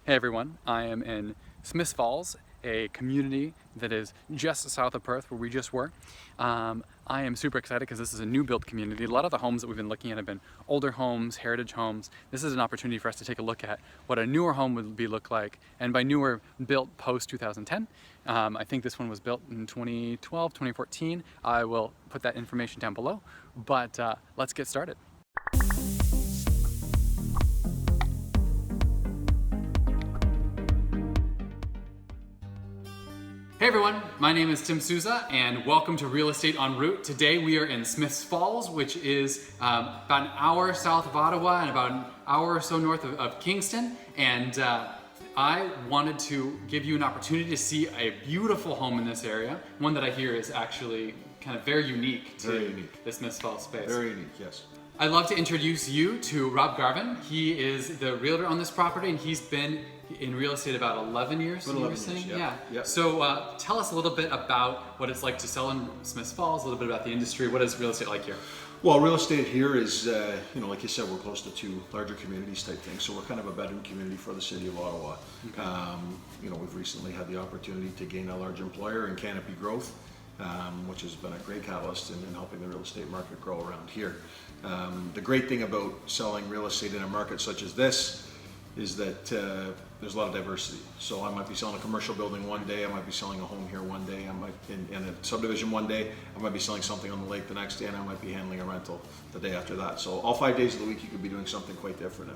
Hey everyone, I am in Smiths Falls, a community that is just south of Perth where we just were. I am super excited because this is a new built community. A lot of the homes that we've been looking at have been older homes, heritage homes. This is an opportunity for us to take a look at what a newer home would look like, and by newer, built post 2010. I think this one was built in 2012, 2014. I will put that information down below, but let's get started. Hey everyone, my name is Tim Souza and welcome to Real Estate en Route. Today we are in Smiths Falls, which is about an hour south of Ottawa and about an hour or so north of Kingston. And I wanted to give you an opportunity to see a beautiful home in this area, one that I hear is actually kind of very unique to the Smiths Falls space. Very unique, yes. I'd love to introduce you to Rob Garvin. He is the realtor on this property and he's been in real estate about 11 years, you were saying? Yeah. So tell us a little bit about what it's like to sell in Smiths Falls, a little bit about the industry. What is real estate like here? Well, real estate here is, like you said, we're close to two larger communities type thing. So we're kind of a bedroom community for the city of Ottawa. Okay. We've recently had the opportunity to gain a large employer in Canopy Growth, which has been a great catalyst in helping the real estate market grow around here. The great thing about selling real estate in a market such as this is that there's a lot of diversity. So I might be selling a commercial building one day, I might be selling a home here one day, I might in a subdivision one day, I might be selling something on the lake the next day, and I might be handling a rental the day after that. So all 5 days of the week you could be doing something quite different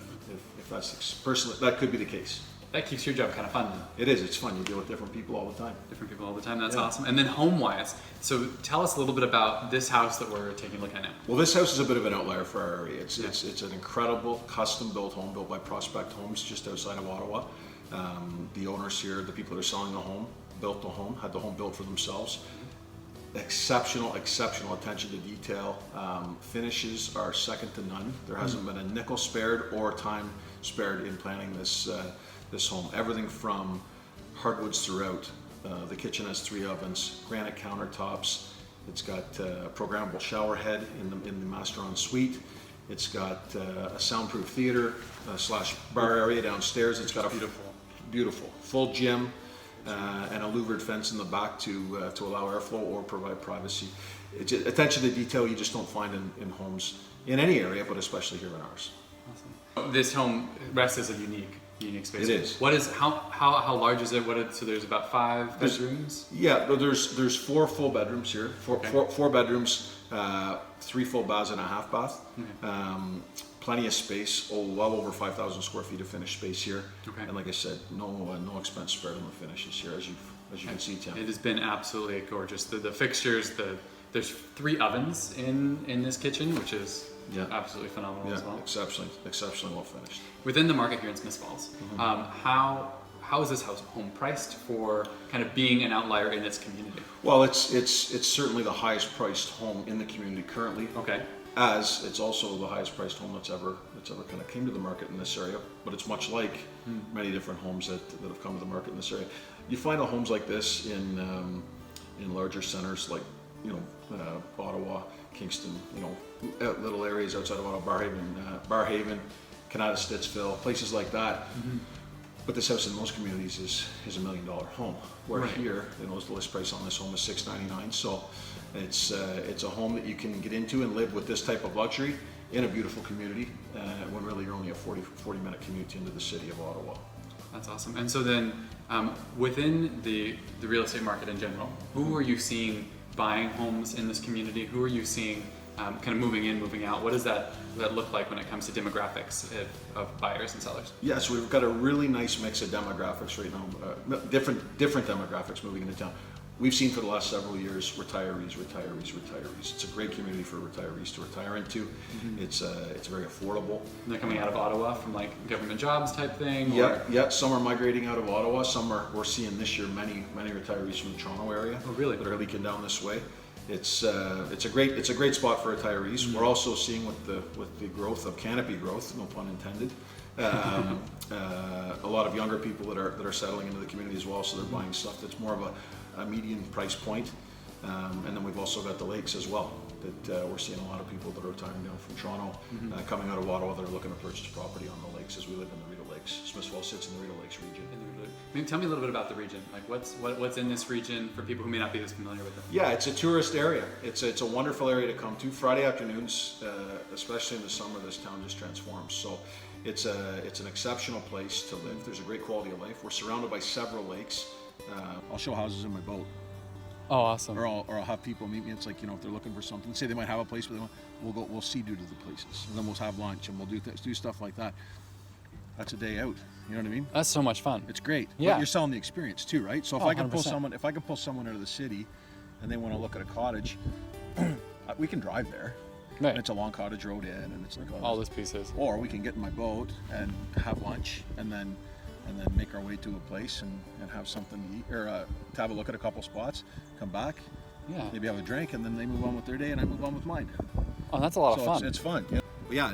if that's personally, that could be the case. That keeps your job kind of fun. It is, it's fun. You deal with different people all the time. That's awesome. And then home-wise, so tell us a little bit about this house that we're taking a look at now. Well, this house is a bit of an outlier for our area. It's an incredible custom-built home built by Prospect Homes just outside of Ottawa. The owners here, the people that are selling the home, built the home, had the home built for themselves. Exceptional attention to detail. Finishes are second to none. There hasn't been a nickel spared or time spared in planning this home. Everything from hardwoods throughout. The kitchen has 3 ovens, granite countertops. It's got a programmable shower head in the master ensuite. It's got a soundproof theater slash bar area downstairs. It's got a beautiful full gym and a louvered fence in the back to allow airflow or provide privacy. It's attention to detail you just don't find in homes in any area, but especially here in ours. Awesome. This home rests as a unique space. It is. What is how large is it? So there's about 5 bedrooms. There's 4 full bedrooms here. Four bedrooms, 3 full baths and a half bath. Okay. Plenty of space. Well over 5,000 square feet of finished space here. Okay. And like I said, no expense spared on the finishes here, as you can see, Tim. It has been absolutely gorgeous. The fixtures, there's 3 ovens in this kitchen, which is absolutely phenomenal as well. Exceptionally well finished. Within the market here in Smiths Falls, how is this home priced for kind of being an outlier in its community? Well, it's certainly the highest priced home in the community currently. Okay. As it's also the highest priced home that's ever kind of came to the market in this area. But it's much like many different homes that have come to the market in this area. You find homes like this in larger centers like Ottawa, Kingston, little areas outside of Ottawa, Barhaven, Canada, Stittsville, places like that. Mm-hmm. But this house in most communities is $1 million home. Where here, the list price on this home is $699. So it's a home that you can get into and live with this type of luxury in a beautiful community when really you're only a 40-minute commute into the city of Ottawa. That's awesome. And so then within the real estate market in general, who are you seeing buying homes in this community? Who are you seeing kind of moving in, moving out? What does that look like when it comes to demographics of buyers and sellers? Yes, we've got a really nice mix of demographics right now, different demographics moving into town. We've seen for the last several years retirees. It's a great community for retirees to retire into. Mm-hmm. It's very affordable. And they're coming out of Ottawa from like government jobs type thing? Yeah. Some are migrating out of Ottawa. We're seeing this year many retirees from the Toronto area. Oh, really? That are leaking down this way. It's a great spot for retirees. Mm-hmm. We're also seeing with the growth of Canopy Growth, no pun intended, a lot of younger people that are settling into the community as well. So they're buying stuff that's more of a median price point. And then we've also got the lakes as well. That we're seeing a lot of people that are retiring down from Toronto, coming out of Ottawa that are looking to purchase property on the lakes as we live in the Rideau Lake. Lakes. Smith Falls sits in the Rideau Lakes region. Maybe tell me a little bit about the region. Like what's in this region for people who may not be as familiar with it? Yeah, it's a tourist area. It's a wonderful area to come to. Friday afternoons, especially in the summer, this town just transforms. So it's an exceptional place to live. There's a great quality of life. We're surrounded by several lakes. I'll show houses in my boat. Oh, awesome. Or I'll have people meet me. It's like, if they're looking for something, say they might have a place, but we'll sea doo to the places, and then we'll have lunch and we'll do stuff like that. That's a day out. You know what I mean? That's so much fun. It's great. Yeah. But you're selling the experience too, right? So if 100%. if I can pull someone out of the city, and they want to look at a cottage, we can drive there. Right. And it's a long cottage road in, and it's like all those pieces. Or we can get in my boat and have lunch, and then make our way to a place and have something to eat, or to have a look at a couple spots, come back, maybe have a drink, and then they move on with their day, and I move on with mine. Oh, that's a lot of fun. It's fun. Yeah. But yeah,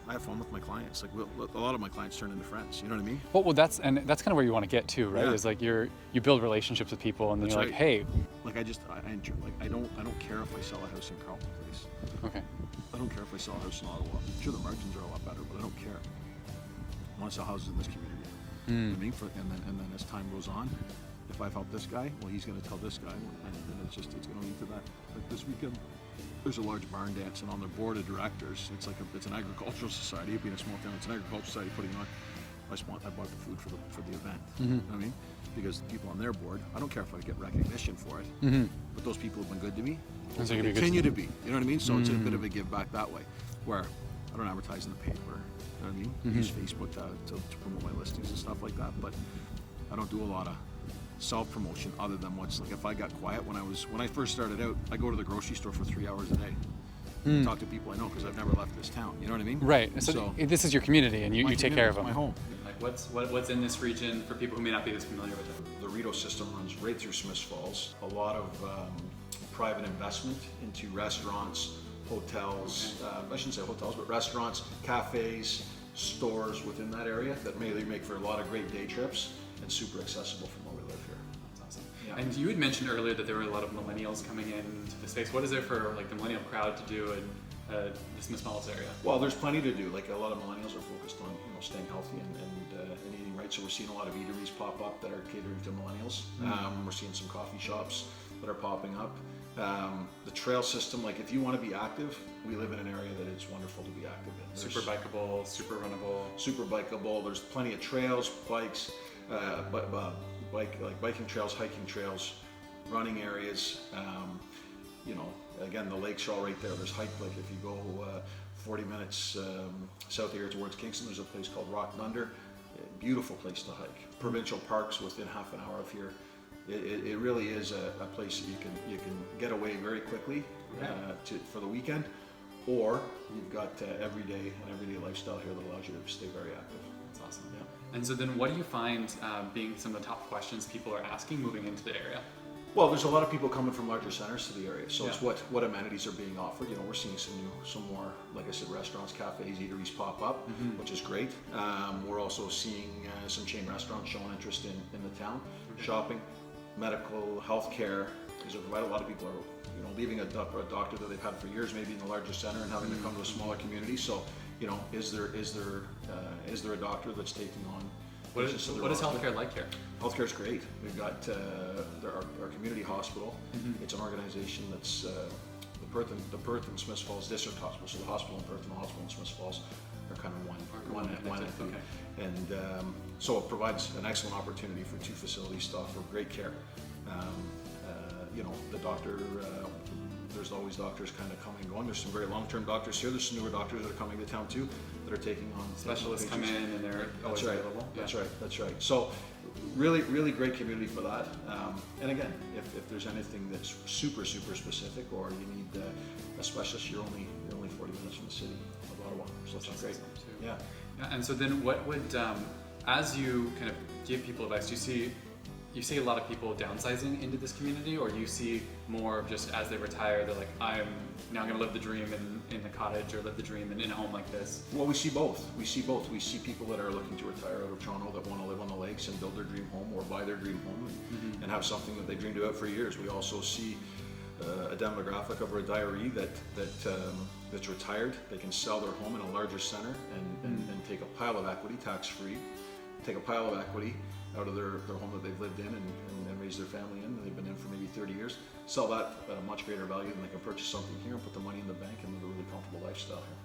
I have fun with my clients. Like a lot of my clients turn into friends. You know what I mean? Well, that's kind of where you want to get to, right? Yeah. Is like you build relationships with people, and then you're like, hey. Like I enjoy. Like I don't care if I sell a house in Carleton Place. Okay. I don't care if I sell a house in Ottawa. Sure, the margins are a lot better, but I don't care. I want to sell houses in this community. You know what I mean? And then as time goes on, if I've helped this guy, well, he's going to tell this guy, and it's going to lead to that. Like this weekend, there's a large barn dance, and on their board of directors, it's an agricultural society. Being a small town, it's an agricultural society putting on. I bought the food for the event. You know what I mean? Because the people on their board, I don't care if I get recognition for it, but those people have been good to me. And so Continue to be. You know what I mean? So it's a bit of a give back that way, where I don't advertise in the paper. You know what I mean? Use Facebook to promote my listings and stuff like that, but I don't do a lot of self-promotion other than what's like. If I got quiet when I first started out, I go to the grocery store for 3 hours a day. Talk to people I know because I've never left this town. You know what I mean? Right. So this is your community, and you take care of them. My home. Like what's in this region for people who may not be as familiar with it? The Rideau system runs right through Smith Falls. A lot of private investment into restaurants, hotels. I shouldn't say hotels, but restaurants, cafes, stores within that area that make for a lot of great day trips and super accessible from where we live here. That's awesome. Yeah. And you had mentioned earlier that there were a lot of millennials coming into the space. What is there for like the millennial crowd to do in the Smith Falls area? Well, there's plenty to do. Like a lot of millennials are focused on staying healthy and eating right. So we're seeing a lot of eateries pop up that are catering to millennials. We're seeing some coffee shops that are popping up. The trail system, like if you want to be active, we live in an area that it's wonderful to be active in. Super bikeable, super runnable. Super bikeable. There's plenty of trails, bikes, biking trails, hiking trails, running areas. Again, the lakes are all right there. There's hike, like if you go 40 minutes south here towards Kingston, there's a place called Rock Thunder. Beautiful place to hike. Provincial parks within half an hour of here. It really is a place that you can get away very quickly for the weekend, or you've got everyday lifestyle here that allows you to stay very active. That's awesome. Yeah. And so then what do you find being some of the top questions people are asking moving into the area? Well, there's a lot of people coming from larger centers to the area, so it's what amenities are being offered. We're seeing some more, like I said, restaurants, cafes, eateries pop up, which is great. We're also seeing some chain restaurants showing interest in the town, shopping, medical, healthcare, because a lot of people are, leaving a doctor that they've had for years, maybe in the larger center, and having to come to a smaller community. So, is there a doctor that's taking on? What is healthcare like here? Healthcare is great. We've got our community hospital. It's an organization that's the Perth and Smith Falls District Hospital. So the hospital in Perth and the hospital in Smith Falls are kind of one entity. Okay. And so it provides an excellent opportunity for two facilities to offer great care. The doctor. There's always doctors kind of coming and going. There's some very long-term doctors here. There's some newer doctors that are coming to town too, that are taking on Specialists come in and they're always available. That's right. So really, really great community for that. And again, if there's anything that's super, super specific, or you need a specialist, you're only 40 minutes from the city of Ottawa. So that's great. Awesome too. Yeah. And so then what would, as you kind of give people advice, do you see a lot of people downsizing into this community, or you see more of just as they retire, they're like, I'm now going to live the dream in a cottage, or live the dream in a home like this? Well, we see both. We see people that are looking to retire out of Toronto that want to live on the lakes and build their dream home, or buy their dream home and have something that they dreamed about for years. We also see a demographic of a retiree that's retired. They can sell their home in a larger center and take a pile of equity, tax-free, take a pile of equity out of their home that they've lived in and raised their family in, and they've been in for maybe 30 years, sell that at a much greater value than they can purchase something here and put the money in the bank and live a really comfortable lifestyle here.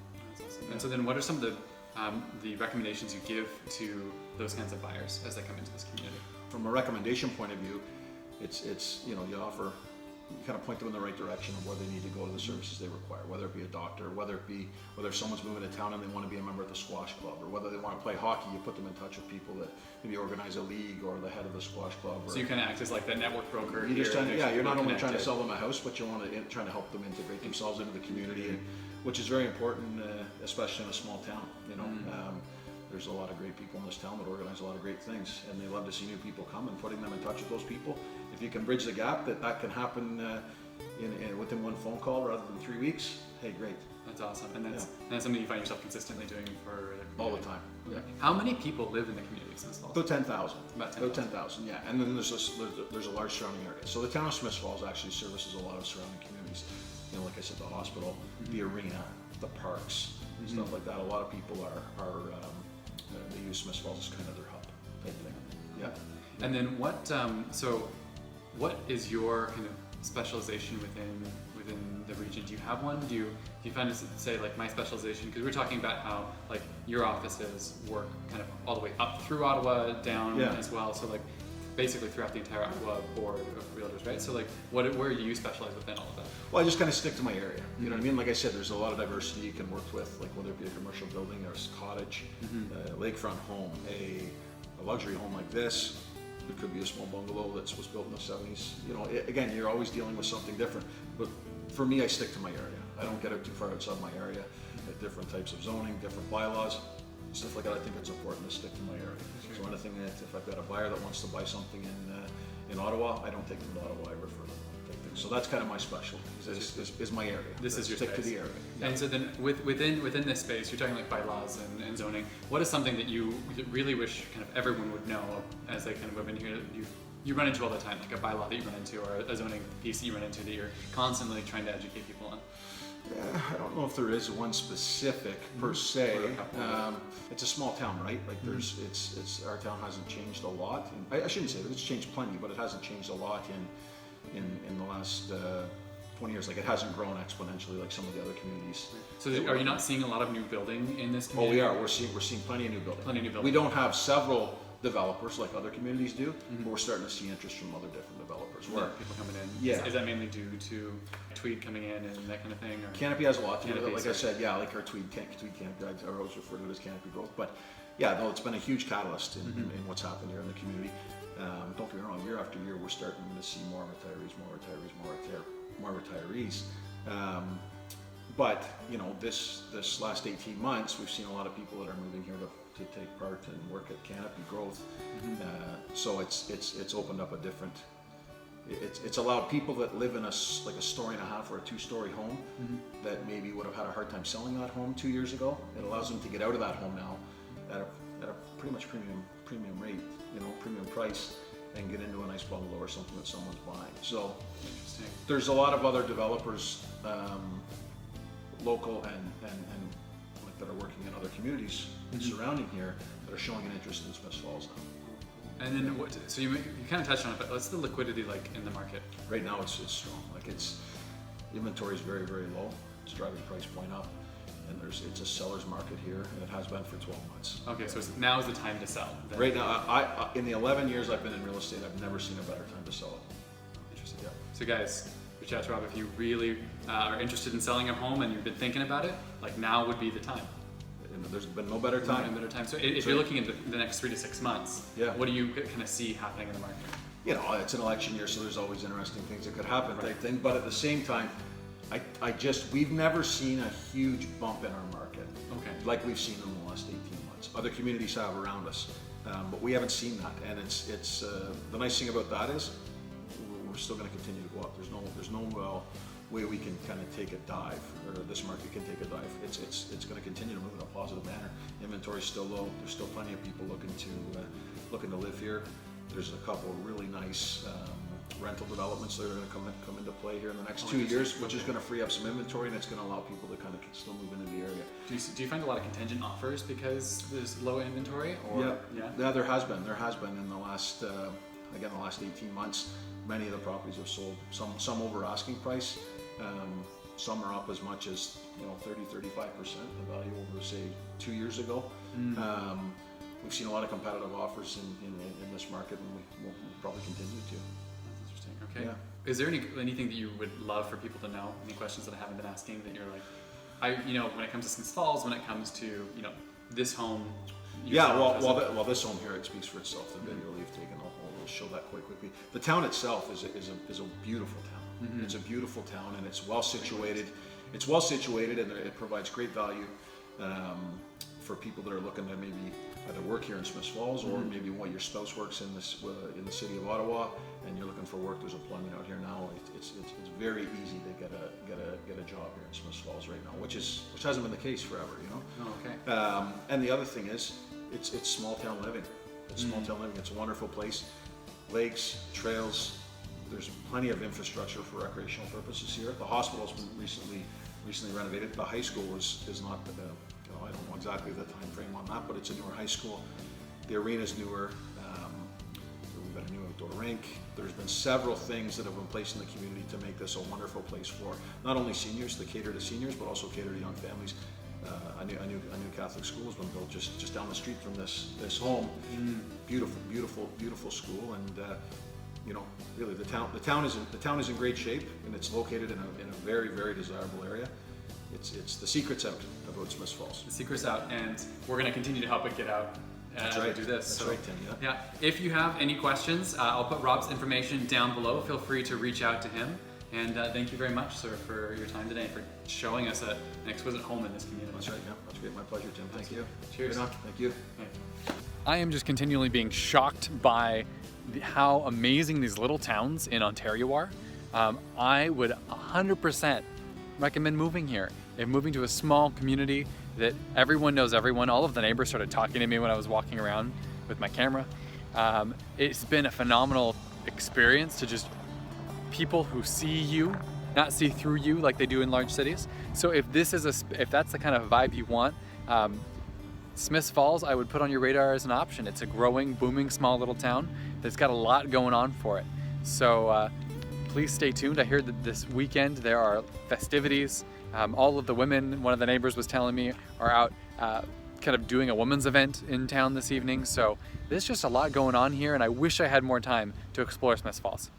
Awesome. And so then what are some of the recommendations you give to those kinds of buyers as they come into this community? From a recommendation point of view, it's you know, you kind of point them in the right direction of where they need to go to the services they require, whether it be a doctor, whether someone's moving to town and they want to be a member of the squash club, or whether they want to play hockey, you put them in touch with people that maybe organize a league or the head of the squash club. So you kind of act as like that network broker. You're not only trying to sell them a house, but you want to trying to help them integrate themselves into the community, and, which is very important, especially in a small town. You know, there's a lot of great people in this town that organize a lot of great things, and they love to see new people come, and putting them in touch with those people. If you can bridge the gap, that can happen within one phone call rather than 3 weeks. Hey, great. That's awesome, and that's something you find yourself consistently doing for all the time. Yeah. How many people live in the community of Smiths Falls? About 10,000. About 10,000. Yeah, and then there's a large surrounding area. So the town of Smiths Falls actually services a lot of surrounding communities. You know, like I said, the hospital, the arena, the parks, stuff like that. A lot of people they use Smiths Falls as kind of their hub type thing. Yeah. And then what is your kind of specialization within the region? Do you have one? Do you find to say like my specialization? Because we're talking about how like your offices work kind of all the way up through Ottawa, down as well. So like basically throughout the entire Ottawa board of realtors, right? So like where do you specialize within all of that? Well, I just kind of stick to my area. You know what I mean? Like I said, there's a lot of diversity you can work with, like whether it be a commercial building or a cottage, a lakefront home, a luxury home like this. It could be a small bungalow that was built in the 70s. You know, again, you're always dealing with something different. But for me, I stick to my area. I don't get out too far outside my area. Different types of zoning, different bylaws, stuff like that. I think it's important to stick to my area. Sure. So anything that if I've got a buyer that wants to buy something in Ottawa, I don't take them to Ottawa. I refer them. So that's kind of my specialty. Is my area. This is your stick space. To the area. Yeah. And so then within this space, you're talking like bylaws and zoning. What is something that you really wish kind of everyone would know as they kind of move in here? You run into all the time, like a bylaw that you run into, or a zoning piece that you run into that you're constantly trying to educate people on. Yeah, I don't know if there is one specific per se. It's a small town, right? Like our town hasn't changed a lot. I shouldn't say that it's changed plenty, but it hasn't changed a lot in the last 20 years. Like it hasn't grown exponentially like some of the other communities. So are you not seeing a lot of new building in this community? Oh, we are. We're seeing plenty of new building. Plenty of new building. We don't have several developers like other communities do, but we're starting to see interest from other different developers. Where people coming in? Yeah. Is that mainly due to Tweed coming in and that kind of thing? Or? Canopy has a lot to do with it. Like I said, yeah, like our Tweed Canopy, I always refer to it as Canopy growth. But yeah, no, it's been a huge catalyst in what's happened here in the community. Don't get me wrong, year after year, we're starting to see more retirees. But you know, this last 18 months, we've seen a lot of people that are moving here to take part and work at Canopy Growth. So it's opened up a different. It's allowed people that live in like a story and a half or a 2-story home that maybe would have had a hard time selling that home 2 years ago. It allows them to get out of that home now at a pretty much premium rate, you know, premium price, and get into a nice bungalow or something that someone's buying. So there's a lot of other developers, local and like that are working in other communities surrounding here that are showing an interest in Smiths Falls now. And then so you kind of touched on it, but what's the liquidity like in the market? Right now it's strong. Like inventory is very, very low. It's driving price point up. And it's a seller's market here, and it has been for 12 months. Okay, so now is the time to sell. Right now, I in the 11 years I've been in real estate, I've never seen a better time to sell it. Interesting. Yeah. So guys, reach out to Rob if you really are interested in selling a home and you've been thinking about it. Like now would be the time. And there's been no better time. No better time. So if you're looking at the next 3 to 6 months, what do you kind of see happening in the market? You know, it's an election year, so there's always interesting things that could happen, type thing. But at the same time, we've never seen a huge bump in our market, like we've seen in the last 18 months. Other communities have around us, but we haven't seen that. And it's the nice thing about that is we're still going to continue to go up. There's no way we can kind of take a dive, or this market can take a dive. It's going to continue to move in a positive manner. Inventory is still low. There's still plenty of people looking to live here. There's a couple of really nice rental developments that are going to come into play here in the next 2 years, which is going to free up some inventory, and it's going to allow people to kind of still move into the area. Do you find a lot of contingent offers because there's low inventory? Or Yeah, there has been in the last again the last 18 months. Many of the properties have sold, some over asking price. Some are up as much as 30-35% the value over, say, 2 years ago. We've seen a lot of competitive offers in this market, and we'll probably continue to. That's interesting. Okay. Yeah. Is there anything that you would love for people to know? Any questions that I haven't been asking that you're like, when it comes to Smith Falls, when it comes to this home? Well, this home here, it speaks for itself. The video you've taken, I'll show that quite quickly. The town itself is a beautiful town. It's a beautiful town, and it's well situated. It's well situated, and it provides great value for people that are looking to maybe either work here in Smith Falls, or maybe your spouse works in the city of Ottawa, and you're looking for work. There's employment out here now. It's very easy to get a job here in Smith Falls right now, which hasn't been the case forever, Oh, okay. And the other thing is, it's small town living. It's small town living. It's a wonderful place. Lakes, trails. There's plenty of infrastructure for recreational purposes here. The hospital's been recently renovated. The high school is not, I don't know exactly the time frame on that, but it's a newer high school. The arena's newer. We've got a new outdoor rink. There's been several things that have been placed in the community to make this a wonderful place for not only seniors, to cater to seniors, but also cater to young families. A new Catholic school has been built just down the street from this home. Beautiful school, and really the town is in great shape, and it's located in a very, very desirable area. It's the secret's out about Smith Falls. The secret's out, and we're going to continue to help it get out as we do this. That's right, Tim. Yeah. If you have any questions, I'll put Rob's information down below. Feel free to reach out to him. And thank you very much, sir, for your time today, for showing us an exquisite home in this community. That's right. Yeah, that's great. My pleasure, Tim. Thank you. Cheers. Thank you. I am just continually being shocked by how amazing these little towns in Ontario are. I would 100% recommend moving here. And moving to a small community that everyone knows everyone. All of the neighbors started talking to me when I was walking around with my camera. It's been a phenomenal experience to just people who see you, not see through you like they do in large cities. So if that's the kind of vibe you want, Smith Falls I would put on your radar as an option. It's a growing, booming, small little town that's got a lot going on for it. So please stay tuned. I hear that this weekend there are festivities. All of the women, one of the neighbors was telling me, are out kind of doing a women's event in town this evening. So there's just a lot going on here, and I wish I had more time to explore Smith Falls.